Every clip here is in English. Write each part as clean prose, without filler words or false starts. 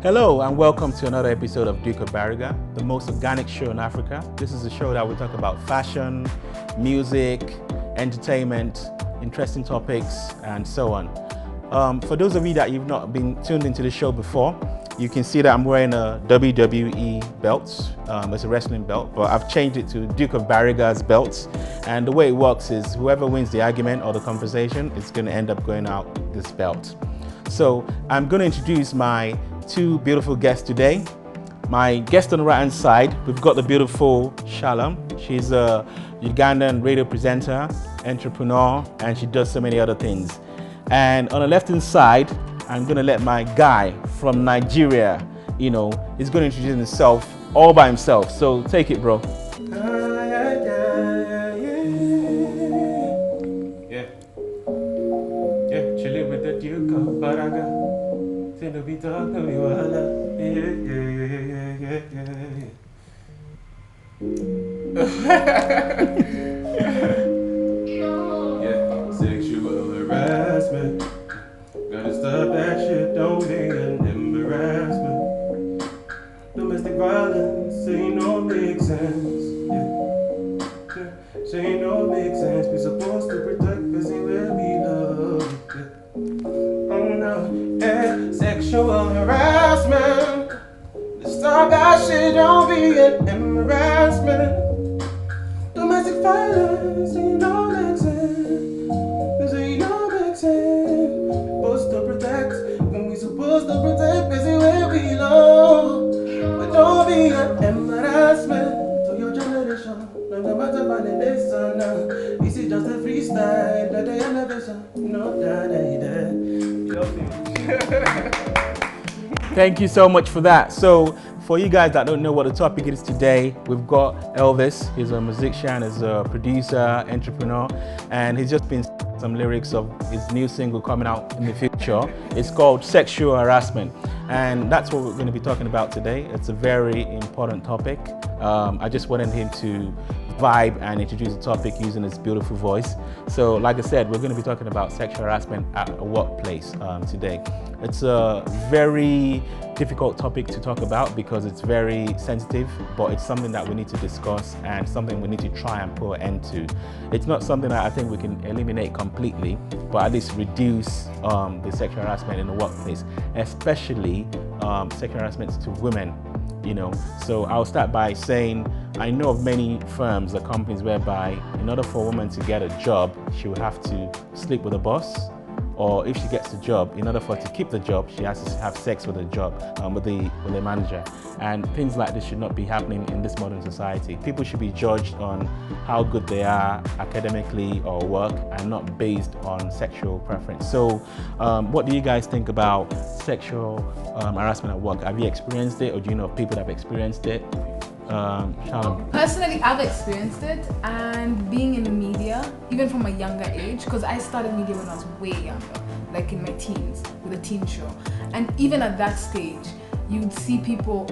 Hello and welcome to another episode of Duke of Bariga, the most organic show in Africa. This is a show that we talk about fashion, music, entertainment, interesting topics, and so on. For those of you that you've not been tuned into the show before, you can see that I'm wearing a WWE belt. It's a wrestling belt, but I've changed it to Duke of Bariga's belt. And the way it works is whoever wins the argument or the conversation is going to end up going out this belt. So I'm going to introduce my two beautiful guests today. My guest on the right hand side, we've got the beautiful Shalom. She's a Ugandan radio presenter, entrepreneur, and she does so many other things. And on the left hand side, I'm going to let my guy from Nigeria, he's going to introduce himself all by himself. So take it, bro. Yeah, chilling with the Duke of Bariga. Yeah, sexual harassment. Gotta stop that shit, don't be an embarrassment. Domestic violence ain't no big sense. She ain't no big sense. We supposed to protect pussy where we love. Oh no, yeah, sexual harassment. Stop that shit, don't be an embarrassment. Domestic violence ain't no big sense. This ain't no big sense. Supposed to protect when we supposed to protect pussy where we love. But don't be an embarrassment to your generation. No matter what it is, this is just a freestyle. That they elevation, no Thank you so much for that. So, for you guys that don't know what the topic is today, we've got Elvis. He's a musician, he's a producer, entrepreneur, and he's just been some lyrics of his new single coming out in the future. It's called Sexual Harassment, and that's what we're going to be talking about today. It's a very important topic. I just wanted him to vibe and introduce the topic using his beautiful voice. So like I said, we're going to be talking about sexual harassment at a workplace today. It's a very difficult topic to talk about because it's very sensitive, but it's something that we need to discuss and something we need to try and put an end to. It's not something that I think we can eliminate completely, but at least reduce the sexual harassment in the workplace, especially sexual harassment to women. So I'll start by saying I know of many firms or companies whereby in order for a woman to get a job, she will have to sleep with a boss, or if she gets the job, in order for her to keep the job, she has to have sex with the job, with the manager. And things like this should not be happening in this modern society. People should be judged on how good they are academically or work and not based on sexual preference. So what do you guys think about sexual harassment at work? Have you experienced it, or do you know of people that have experienced it? Shalom. Personally, I've experienced it, and being in the media, even from a younger age, because I started media when I was way younger, like in my teens, with a teen show. And even at that stage, you'd see people,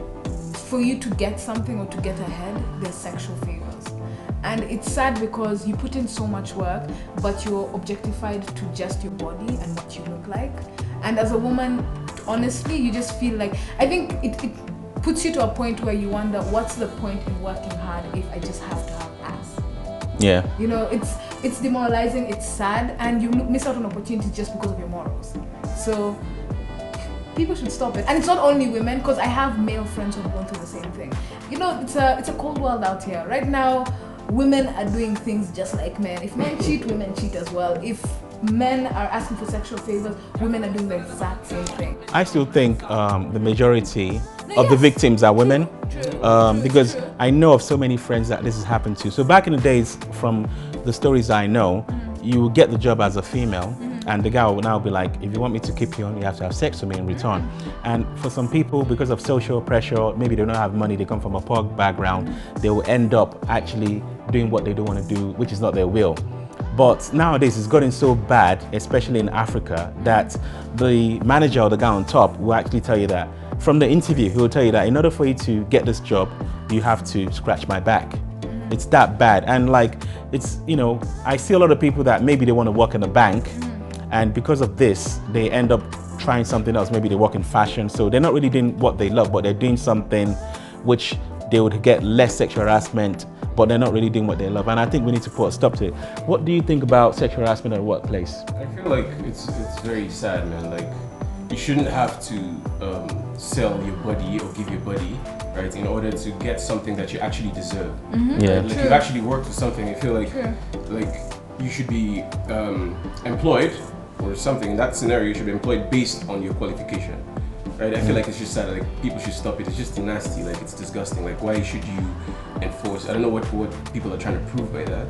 for you to get something or to get ahead, there's sexual favors. And it's sad because you put in so much work, but you're objectified to just your body and what you look like. And as a woman, honestly, you just feel like, I think it puts you to a point where you wonder, what's the point in working hard if I just have to have ass? Yeah. It's demoralizing, it's sad, and you miss out on opportunities just because of your morals. So people should stop it. And it's not only women, because I have male friends who have gone through the same thing. It's a cold world out here. Right now, women are doing things just like men. If men cheat, women cheat as well. If men are asking for sexual favors, women are doing the exact same thing. I still think the majority of the victims are women, because I know of so many friends that this has happened to. So back in the days, from the stories I know, you would get the job as a female, and the guy will now be like, if you want me to keep you on, you have to have sex with me in return. And for some people, because of social pressure, maybe they don't have money, they come from a poor background, they will end up actually doing what they don't want to do, which is not their will. But nowadays it's gotten so bad, especially in Africa, that the manager or the guy on top will actually tell you that, from the interview, he will tell you that in order for you to get this job, you have to scratch my back. It's that bad. And like, I see a lot of people that maybe they want to work in a bank, and because of this, they end up trying something else. Maybe they work in fashion, so they're not really doing what they love, but they're doing something which they would get less sexual harassment, but they're not really doing what they love. And I think we need to put a stop to it. What do you think about sexual harassment at the workplace? I feel like it's very sad, man. Like, you shouldn't have to sell your body or give your body, right, in order to get something that you actually deserve. Yeah. Right? Like, you've actually worked for something. I feel like you should be employed or something. In that scenario, you should be employed based on your qualification. Right? I feel like it's just sad. Like, people should stop it. It's just nasty. Like, it's disgusting. Like, why should you enforce? I don't know what people are trying to prove by that.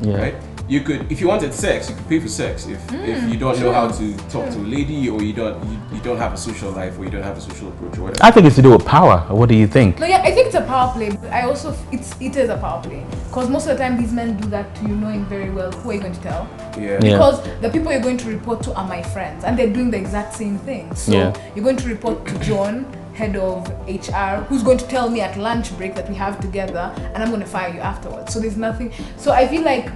Yeah. Right? You could, if you wanted sex, you could pay for sex. If you don't know how to talk to a lady, or you don't have a social life, or you don't have a social approach, or whatever. I think it's to do with power. What do you think? No, yeah, I think it's a power play. But I also it is a power play, because most of the time these men do that to you, knowing very well who are you going to tell. Yeah. Because the people you're going to report to are my friends, and they're doing the exact same thing. So you're going to report to John, head of HR, who's going to tell me at lunch break that we have together, and I'm going to fire you afterwards. So there's nothing. So I feel like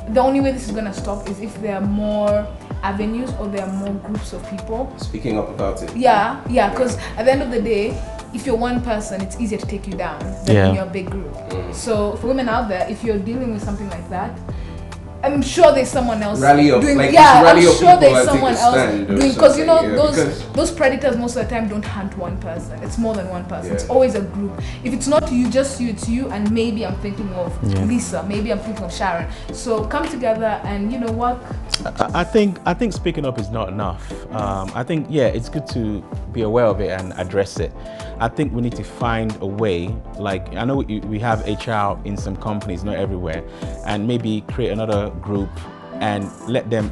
the only way this is going to stop is if there are more avenues, or there are more groups of people speaking up about it. Yeah, because at the end of the day, if you're one person, it's easier to take you down than when you're a big group. So for women out there, if you're dealing with something like that, I'm sure there's someone else doing. Like, I'm sure there's someone else doing, because you know because those predators most of the time don't hunt one person. It's more than one person. It's always a group. If it's not you, just you, it's you, and maybe I'm thinking of Lisa, maybe I'm thinking of Sharon. So come together and work. I think speaking up is not enough. I think it's good to be aware of it and address it. I think we need to find a way. Like, I know we have HR in some companies, not everywhere, and maybe create another group and let them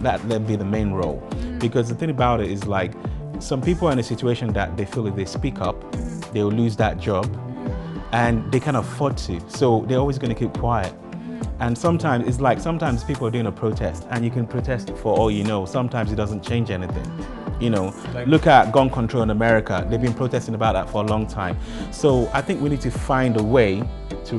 be the main role. Because the thing about it is, like, some people are in a situation that they feel if they speak up, they will lose that job, and they can't afford to. So they're always going to keep quiet. And sometimes it's like, sometimes people are doing a protest, and you can protest for all you know. Sometimes it doesn't change anything. Look at gun control in America. They've been protesting about that for a long time. So I think we need to find a way to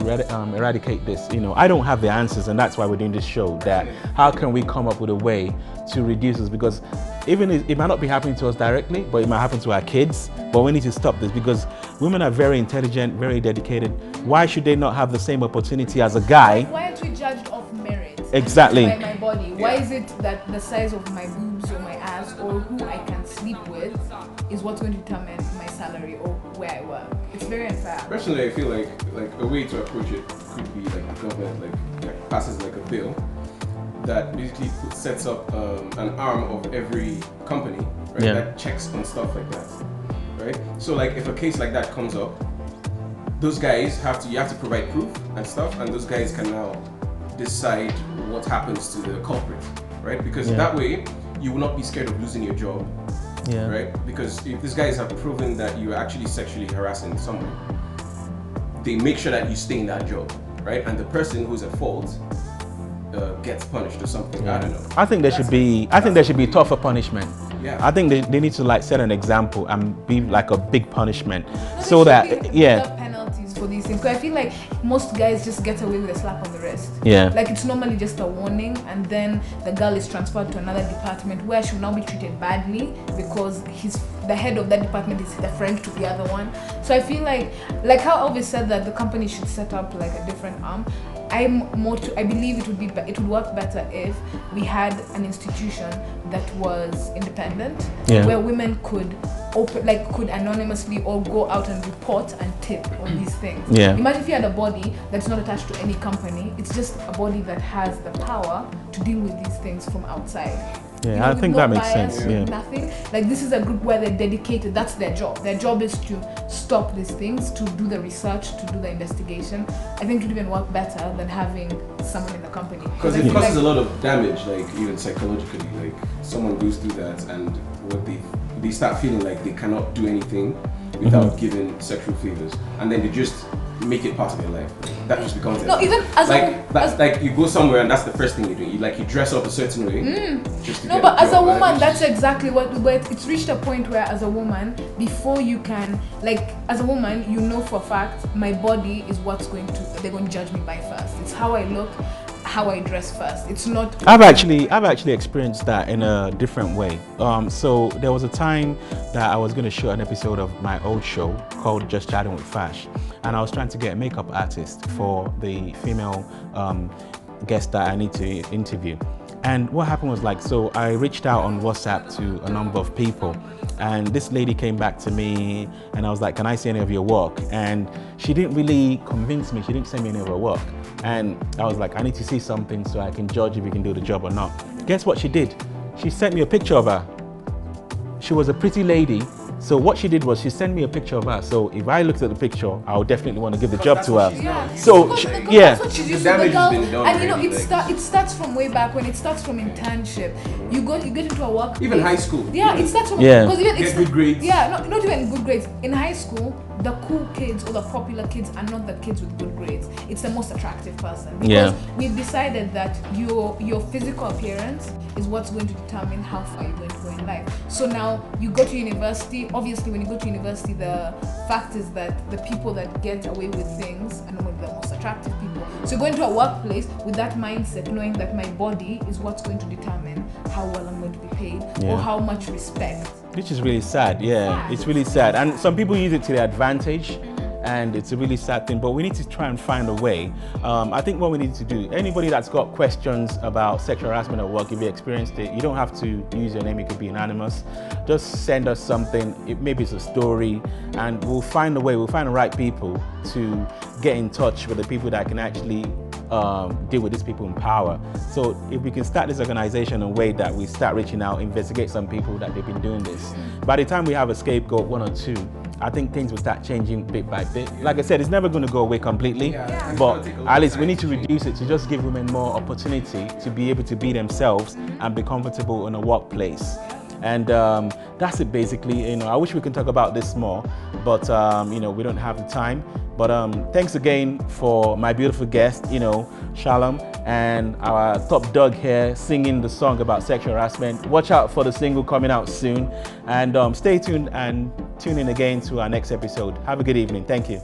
eradicate this. I don't have the answers, and that's why we're doing this show. That how can we come up with a way to reduce this? Because even it might not be happening to us directly, but it might happen to our kids. But we need to stop this, because women are very intelligent, very dedicated. Why should they not have the same opportunity as a guy? Why aren't we judged off merit? Exactly. By my body. Why is it that the size of my boobs or my ass or who I can sleep with is what's going to determine my salary or where I work? It's very unfair. Personally, I feel like a way to approach it could be like the government like passes like a bill that basically sets up an arm of every company, right, that checks on stuff like that, right? So like, if a case like that comes up, those guys you have to provide proof and stuff, and those guys can now decide what happens to the culprit, right? Because that way you will not be scared of losing your job, right? Because if these guys have proven that you are actually sexually harassing someone, they make sure that you stay in that job, right? And the person who's at fault gets punished or something. I don't know. I think there should be tougher punishment. Yeah. I think they need to like set an example and be like a big punishment, No, so that penalties for these things. Because I feel like most guys just get away with a slap on the wrist. Like, it's normally just a warning, and then the girl is transferred to another department where she will now be treated badly because the head of that department is the friend to the other one. So I feel like how Elvis said that the company should set up like a different arm. I believe it would work better if we had an institution that was independent, where women could anonymously or go out and report and tip on these things. Imagine if you had a body that's not attached to any company. It's just a body that has the power to deal with these things from outside. I think that makes sense. Nothing. Like, this is a group where they're dedicated. That's their job. Their job is to stop these things, to do the research, to do the investigation. I think it would even work better than having someone in the company. Because it causes a lot of damage, like even psychologically. Like, someone goes through that, and what they start feeling like they cannot do anything without giving sexual favors, and then they just make it part of their life. That just becomes even as like you go somewhere and that's the first thing you do. You dress up a certain way. But as a woman, that's exactly what. But it's reached a point where, as a woman, before you can, as a woman, you know for a fact my body is they're going to judge me by first. It's how I look, how I dress first. It's not. I've actually experienced that in a different way. So there was a time that I was going to shoot an episode of my old show called Just Chatting with Fash, and I was trying to get a makeup artist for the female guest that I need to interview. And what happened was, like, so I reached out on WhatsApp to a number of people, and this lady came back to me, and I was like, can I see any of your work? And she didn't really convince me. She didn't send me any of her work. And I was like, I need to see something so I can judge if you can do the job or not. Guess what she did? She sent me a picture of her. She was a pretty lady. So what she did was she sent me a picture of her. So if I looked at the picture, I would definitely want to give the job to her. Yeah. So That's what she's used to. damage has been done and you know, already, it starts from way back when. It starts from internship. You get into a work. even high school. Yeah, it starts from Yeah. even Get good grades. Yeah, not even good grades. In high school, the cool kids or the popular kids are not the kids with good grades. It's the most attractive person. Because Yeah. we've decided that your physical appearance is what's going to determine how far you're going to go in life. So now you go to university. Obviously, when you go to university, the fact is that the people that get away with things are normally the most attractive people. So you go into a workplace with that mindset, knowing that my body is what's going to determine how well I'm going to be paid or how much respect. Which is really sad, yeah. It's really sad. And some people use it to their advantage, and it's a really sad thing, but we need to try and find a way. I think what we need to do, anybody that's got questions about sexual harassment at work, if you experienced it, you don't have to use your name, it could be anonymous. Just send us something, maybe it's a story, and we'll find a way, we'll find the right people to get in touch with the people that can actually deal with these people in power. So if we can start this organization in a way that we start reaching out, investigate some people that they've been doing this. By the time we have a scapegoat, one or two, I think things will start changing bit by bit. Like I said, it's never going to go away completely, but at least we need to reduce it to just give women more opportunity to be able to be themselves and be comfortable in a workplace. And that's it basically. You know, I wish we could talk about this more, but you know, we don't have the time. But thanks again for my beautiful guest, you know, Shalom, and our top dog here singing the song about sexual harassment. Watch out for the single coming out soon, and stay tuned and tune in again to our next episode. Have a good evening. Thank you.